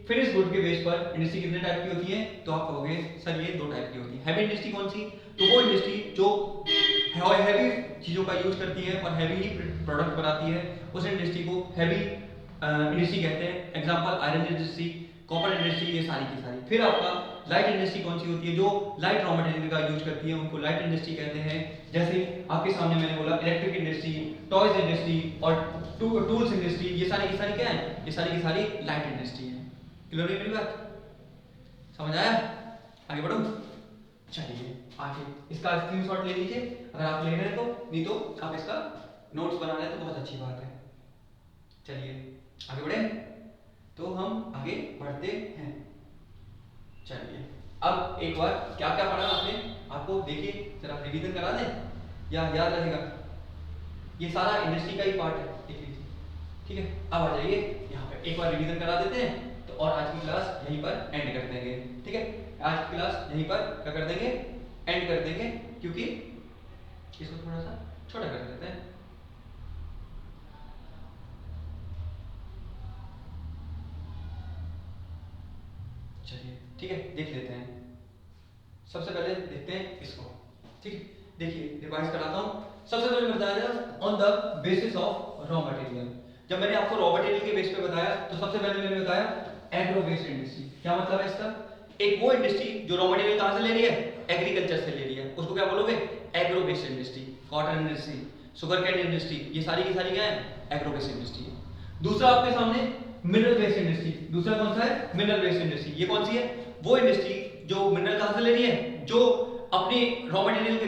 फिनिश गुड के बेस पर इंडस्ट्री कितने टाइप की होती है, तो आप कहोगे सर ये 2 टाइप की होती है। हैवी इंडस्ट्री कौन सी, तो वो इंडस्ट्री जो हैवी चीजों का यूज करती है और हैवी ही प्रोडक्ट बनाती है, उस इंडस्ट्री को हैवी इंडस्ट्री कहते हैं। Example iron industry, copper industry, ये सारी की सारी। फिर आपका लाइट इंडस्ट्री कौन सी होती है, जो लाइट रॉ मटेरियल का यूज करती है, उनको लाइट इंडस्ट्री कहते हैं। जैसे आपके सामने मैंने बोला इलेक्ट्रिक इंडस्ट्री, टॉयज इंडस्ट्री और टूल्स इंडस्ट्री, ये सारी की सारी क्या है, ये सारी की सारी लाइट इंडस्ट्री है। क्लियर है मेरी बात, समझ आया। आगे बढ़ो, चलिए आगे इसका स्क्रीनशॉट ले लीजिए अगर आप ले रहे हैं तो, नहीं तो आप इसका नोट्स बना रहे हैं तो बहुत अच्छी बात है। चलिए आगे बढ़े, तो हम आगे बढ़ते हैं। चलिए अब एक बार क्या क्या पढ़ा आपने, आपको देखिए जरा रिवीजन करा दें या याद रहेगा, ये सारा इंडस्ट्री का ही पार्ट है, देख लीजिए, ठीक है। अब आ जाइए यहाँ पे एक बार रिवीजन करा देते हैं तो, और आज की क्लास यहीं पर एंड कर देंगे, ठीक है। आज की क्लास यहीं पर क्या कर देंगे, एंड कर देंगे, क्योंकि इसको थोड़ा सा छोटा कर देते हैं। चलिए ठीक है, देख लेते हैं। सबसे पहले देखते हैं इसको, ठीक है। देखिए रिवाइज कराता हूँ। सबसे पहले बताया on the basis of raw material. जब मैंने आपको रॉ मटेरियल के बेस पे बताया तो सबसे पहले मैंने बताया एग्रो बेस्ड इंडस्ट्री। क्या मतलब है इसका, एक वो इंडस्ट्री जो रॉ मटेरियल कहां से ले रही है, एग्रीकल्चर से ले रही है, उसको क्या बोलोगे, agro based industry. Cotton industry, sugarcane industry, ये सारी की सारी क्या है, एग्रो बेस्ड इंडस्ट्री है। दूसरा आपके सामने मिनरल बेस्ड इंडस्ट्री। दूसरा कौन सा है, मिनरल बेस्ड इंडस्ट्री। ये कौन सी है, वो इंडस्ट्री जो मिनरल कहां से ले रही है, जो अपनी रॉ मटेरियल के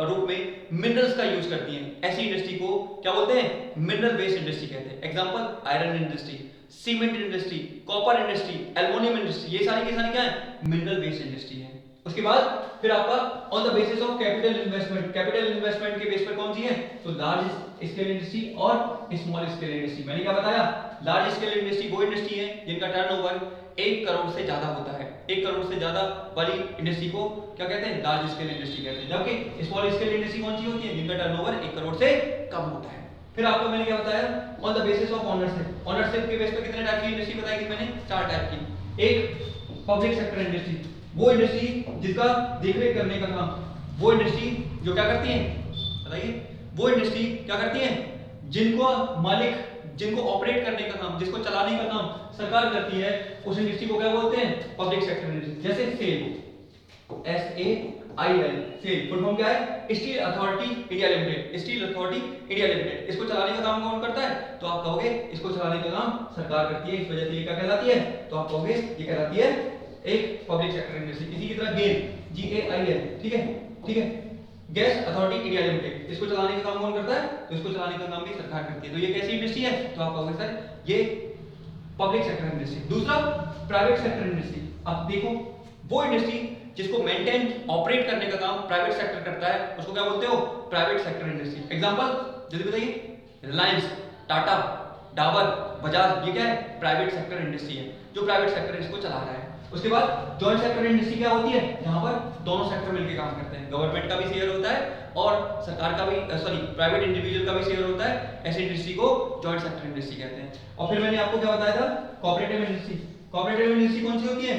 रूप में मिनरल्स का यूज करती हैं, ऐसी इंडस्ट्री को क्या बोलते हैं, मिनरल बेस्ड इंडस्ट्री कहते हैं। Example iron industry, cement industry, copper industry, aluminium industry, ये सारी की सारी क्या है, मिनरल बेस्ड इंडस्ट्री है। उसके बाद फिर आपका on the basis of capital investment. Capital investment के बेस पर कौन सी है, तो लार्ज स्केल इंडस्ट्री और स्मॉल स्केल इंडस्ट्री। मैंने क्या बताया, लार्ज स्केल इंडस्ट्री वो इंडस्ट्री है जिनका टर्नओवर 1 करोड़ से ज्यादा होता है। 1 करोड़ से ज्यादा वाली इंडस्ट्री को क्या कहते हैं, लार्ज स्केल इंडस्ट्री कहते हैं। जबकि स्मॉल स्केल इंडस्ट्री कौन सी होती है, जिनका टर्नओवर 1 करोड़ से कम होता है। फिर आपको मैंने क्या बताया, on the basis of ownership. Ownership के बेस पर कितने टाइप की इंडस्ट्री बताई थी मैंने, 4 टाइप की। एक पब्लिक सेक्टर इंडस्ट्री, वो इंडस्ट्री जिसका देखरेख करने का काम, वो इंडस्ट्री जो क्या करती है बताइए, वो इंडस्ट्री क्या करती है, जिनको मालिक, जिनको ऑपरेट करने का काम, जिसको चलाने का काम सरकार करती है, उस इंडस्ट्री को क्या बोलते हैं, पब्लिक सेक्टर इंडस्ट्री। जैसे SAIL, SAIL, SAIL full form क्या है, steel authority India limited, steel authority India limited. इसको चलाने का काम कौन करता है, तो आप कहोगे इसको चलाने का काम सरकार करती है, इस वजह से ये क्या कहलाती है, तो आप कहोगे ये कहलाती है एक पब्लिक सेक्टर इंडस्ट्री। इसी की तरह गेल, GAIL, ठीक है, ठीक है, गैस अथॉरिटी इंडिया लिमिटेड, इसको चलाने का काम कौन करता है, तो इसको चलाने का काम भी सरकार करती है। तो ये कैसी इंडस्ट्री है, तो आप कहोगे सर ये पब्लिक सेक्टर इंडस्ट्री। दूसरा प्राइवेट सेक्टर इंडस्ट्री। अब देखो वो इंडस्ट्री जिसको मेंटेन ऑपरेट करने का काम प्राइवेट सेक्टर करता है, उसको क्या बोलते हो, प्राइवेट सेक्टर इंडस्ट्री। एग्जांपल जल्दी बताइए, रिलायंस, टाटा, डाबर, बजाज, ये क्या है, प्राइवेट सेक्टर इंडस्ट्री है, जो प्राइवेट सेक्टर इसको चला रहा है। उसके बाद जॉइंट सेक्टर इंडस्ट्री क्या होती है, जहां पर दोनों सेक्टर मिलकर काम करते हैं, गवर्नमेंट का भी शेयर होता है और सरकार का भी, सॉरी प्राइवेट इंडिविजुअल का भी शेयर होता है, ऐसी इंडस्ट्री को जॉइंट सेक्टर इंडस्ट्री कहते हैं। और फिर मैंने आपको क्या बताया था, कोऑपरेटिव इंडस्ट्री। कोऑपरेटिव इंडस्ट्री कौन सी होती है,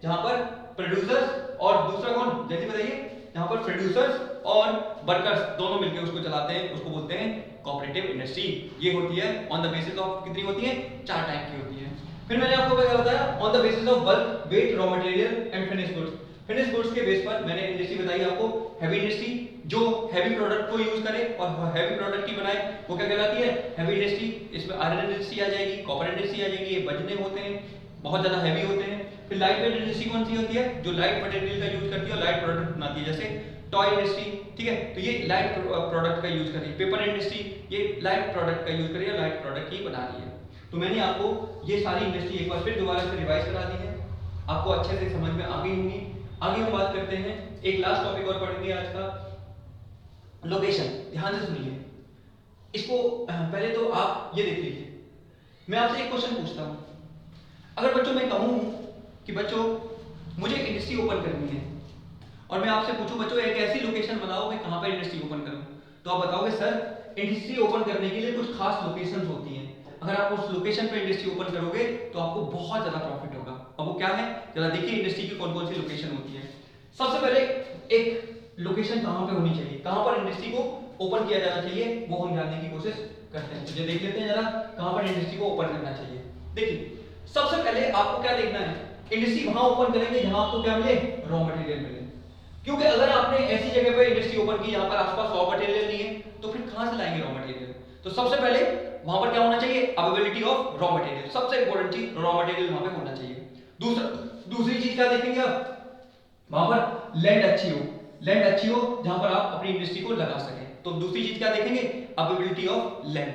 जहां पर प्रोड्यूसर्स और दूसरा कौन, जल्दी बताइए, जहां पर प्रोड्यूसर्स और वर्कर्स दोनों मिलकर उसको चलाते हैं, उसको बोलते हैं कोऑपरेटिव इंडस्ट्री। ये होती है ऑन द बेसिस ऑफ, कितनी होती है, 4 टाइप की होती है। फिर मैंने आपको क्या बताया, on the basis of bulk, weight, raw material and finish goods. Finish goods के बेस पर मैंने इंडस्ट्री बताई आपको, हैवी इंडस्ट्री, जो हैवी प्रोडक्ट को यूज करे और हैवी प्रोडक्ट ही बनाए, वो क्या कहलाती है, हैवी इंडस्ट्री। इसमें आयरन इंडस्ट्री आ जाएगी, कॉपर इंडस्ट्री आ जाएगी, ये बजने होते हैं, बहुत ज्यादा हैवी होते हैं। फिर लाइट वेट इंडस्ट्री कौन सी होती है, जो लाइट मटेरियल का यूज करती है और लाइट प्रोडक्ट बनाती है, जैसे टॉय इंडस्ट्री, ठीक है, तो ये लाइट प्रोडक्ट का यूज कर रही है। पेपर इंडस्ट्री, ये लाइट प्रोडक्ट का यूज कर रही है, लाइट प्रोडक्ट ही बना रही है। तो मैंने आपको ये सारी इंडस्ट्री एक बार फिर दोबारा से रिवाइज करा दी है, आपको अच्छे से समझ में आ गई होंगी। आगे हम बात करते हैं, एक लास्ट टॉपिक और पढ़ेंगे आज का, लोकेशन। ध्यान से सुनिए इसको, पहले तो आप ये देख लीजिए, मैं आपसे एक क्वेश्चन पूछता हूं, अगर बच्चों मैं कहूं कि बच्चों मुझे इंडस्ट्री ओपन करनी है और मैं आपसे पूछूं बच्चों एक ऐसी लोकेशन बताओ मैं कहां पर इंडस्ट्री ओपन करूं, तो आप बताओगे सर इंडस्ट्री ओपन करने के लिए कुछ खास लोकेशंस होती हैं, अगर आप उस लोकेशन पे इंडस्ट्री ओपन करोगे तो आपको बहुत ज्यादा प्रॉफिट होगा। अब वो क्या है, जरा देखिए इंडस्ट्री की कौन कौन सी लोकेशन होती है। सबसे पहले एक लोकेशन कहां पे होनी चाहिए, कहां पर इंडस्ट्री को ओपन किया जाना चाहिए, वो हम जानने की कोशिश करते हैं। तो देख लेते हैं जरा कहां पर इंडस्ट्री को ओपन करना चाहिए। देखिए सबसे पहले आपको क्या देखना है, इंडस्ट्री वहां ओपन करेंगे जहां आपको क्या मिले, रॉ मटेरियल मिले। क्योंकि अगर आपने ऐसी जगह पर इंडस्ट्री ओपन की जहां पर आसपास रॉ मटेरियल नहीं है, तो फिर कहां से लाएंगे रॉ मटेरियल। तो सबसे पहले वहां पर क्या होना चाहिए, अवेलेबिलिटी ऑफ रॉ मटेरियल, सबसे इंपॉर्टेंट चीज रॉ मटेरियल वहां पे होना चाहिए। दूसरी चीज क्या देखेंगे आप, वहां पर लैंड अच्छी हो, लैंड अच्छी हो जहां पर आप अपनी इंडस्ट्री को लगा सकें, तो दूसरी चीज क्या देखेंगे, अवेलेबिलिटी ऑफ लैंड।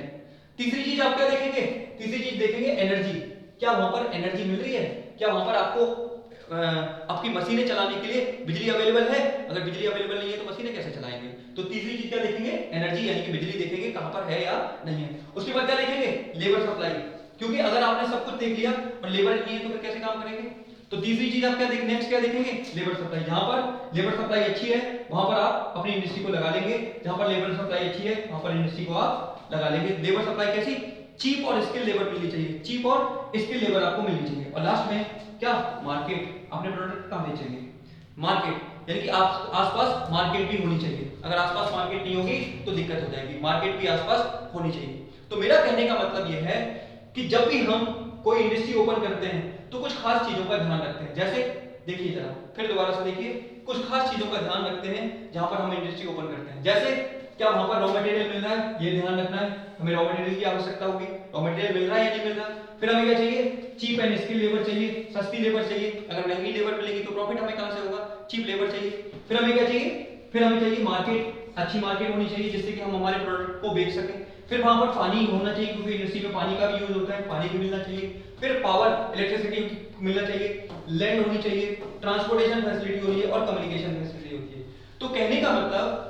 तीसरी चीज आप क्या देखेंगे, तीसरी चीज देखेंगे एनर्जी, क्या वहां पर एनर्जी मिल रही है, क्या वहां पर आपको आपकी मशीनें चलाने के लिए बिजली अवेलेबल है, अगर बिजली अवेलेबल नहीं है तो मशीनें कैसे चलाएंगे। तो तीसरी चीज क्या देखेंगे, एनर्जी यानी कि बिजली देखेंगे कहां पर है या नहीं है। उसके बाद क्या देखेंगे, लेबर सप्लाई, क्योंकि अगर आपने सब कुछ देख लिया और लेबर नहीं है तो फिर कैसे काम करेंगे। तो तीसरी चीज आप क्या देखेंगे, नेक्स्ट क्या देखेंगे, लेबर सप्लाई, जहां पर लेबर सप्लाई अच्छी है वहां पर आप अपनी इंडस्ट्री को लगा लेंगे, जहां पर लेबर सप्लाई अच्छी है वहां पर इंडस्ट्री को आप लगा लेंगे। लेबर सप्लाई कैसी, चीप और स्किल लेबर मिलनी चाहिए, चीप और स्किल लेबर आपको मिलनी चाहिए। और लास्ट में क्या, मार्केट, अपने प्रोडक्ट कहां बेचेंगे, मार्केट यानी कि आप आसपास मार्केट भी होनी चाहिए, अगर आसपास मार्केट नहीं होगी तो दिक्कत हो जाएगी, मार्केट भी आसपास होनी चाहिए। तो मेरा कहने का मतलब यह है कि जब भी हम कोई इंडस्ट्री ओपन करते हैं तो कुछ खास चीजों का ध्यान रखते हैं, जैसे देखिए जरा फिर दोबारा से देखिए, कुछ खास चीजों का ध्यान रखते हैं जहां पर हम इंडस्ट्री ओपन करते हैं। जैसे क्या वहां पर रॉ मटेरियल मिल रहा है, ये ध्यान रखना है, हमें रॉ मटेरियल की आवश्यकता होगी, रॉ मटेरियल मिल रहा है या नहीं मिल रहा। फिर हमें क्या चाहिए, चीप एंड स्किल लेबर चाहिए, सस्ती लेबर चाहिए, अगर महंगी लेबर मिलेगी तो प्रॉफिट हमें कहां से होगा, चीप लेबर चाहिए। फिर हमें क्या चाहिए, फिर हमें चाहिए मार्केट, अच्छी मार्केट होनी चाहिए जिससे कि हम हमारे प्रोडक्ट को बेच सकें। फिर वहां पर पानी होना चाहिए क्योंकि इंडस्ट्री में पानी का भी यूज होता है, पानी भी मिलना चाहिए। फिर पावर, इलेक्ट्रिसिटी मिलना चाहिए, लैंड होनी चाहिए, ट्रांसपोर्टेशन फैसिलिटी होनी है और कम्युनिकेशन फैसिलिटी होती है। तो कहने का मतलब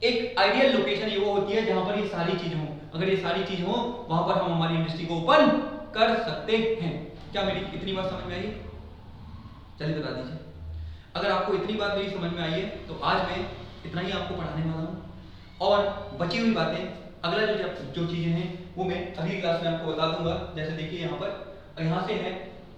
एक आइडियल लोकेशन ये वो होती है जहां पर ये सारी चीज हो, अगर ये सारी चीज हो वहां पर हम हमारी इंडस्ट्री को ओपन कर सकते हैं। क्या मेरी इतनी बात समझ में आई, चलिए बता दीजिए। अगर आपको इतनी बात मेरी समझ में आई है तो आज मैं इतना ही आपको पढ़ाने वाला हूं और बची हुई बातें अगला जो चीज़ें हैं वो मैं अगली क्लास में आपको बता दूंगा। जैसे देखिए यहाँ से है,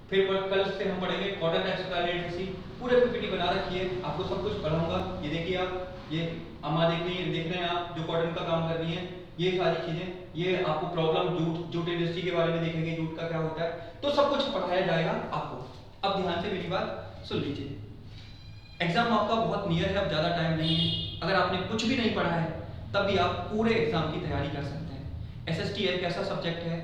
फिर कल से हम पढ़ेंगे कॉटन टेक्सटाइल लिटरेसी। पूरे पीपीटी बना रखी है, आपको सब कुछ पढ़ाऊंगा। ये देखिए आप, ये अम्मा देख रहे हैं आप जो कॉटन का काम कर रही हैं, ये सारी चीजें, ये आपको प्रॉब्लम जूट इंडस्ट्री के बारे में देखेंगे, जूट का क्या होता है, तो सब कुछ पढ़ाया जाएगा आपको। अब ध्यान से मेरी बात सुन लीजिए। एग्जाम आपका बहुत नियर है, अब ज़्यादा टाइम नहीं है। अगर आपने कुछ भी नहीं पढ़ा है तब भी आप पूरे एग्जाम की तैयारी कर सकते हैं। एसएसटी एक ऐसा सब्जेक्ट है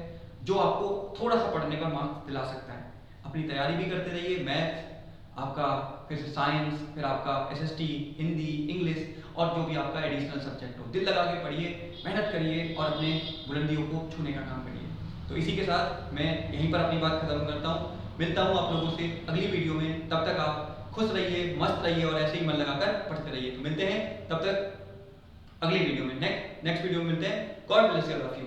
जो आपको थोड़ा सा पढ़ने पर मार्क्स दिला सकता है। अपनी तैयारी भी करते रहिए, मैथ आपका, फिर साइंस, फिर आपका एसएसटी, हिंदी, इंग्लिश और जो भी आपका एडिशनल सब्जेक्ट हो, दिल लगा के पढ़िए, मेहनत करिए और अपने बुलंदियों को छूने का काम करिए। तो इसी के साथ मैं यहीं पर अपनी बात खत्म करता हूँ। मिलता हूँ आप लोगों से अगली वीडियो में। तब तक आप खुश रहिए, मस्त रहिए और ऐसे ही मन लगाकर पढ़ते रहिए। तो मिलते हैं तब तक अगली वीडियो में, नेक्स्ट वीडियो में मिलते हैं। God bless you all of you.